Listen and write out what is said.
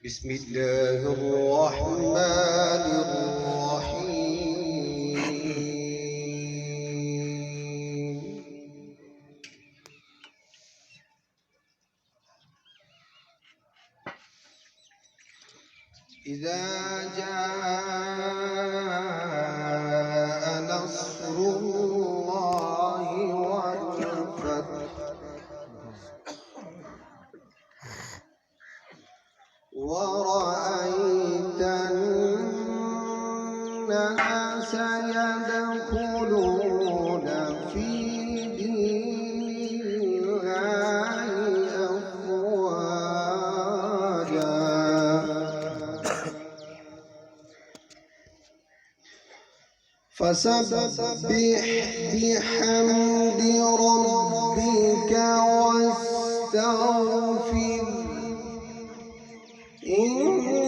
بسم الله الرحمن الرحيم. إذا جاء نصر الله والفتح ورأيت الناس يدخلون في دين الله أفواجا فسبح بحمد ربك واستغفره إنه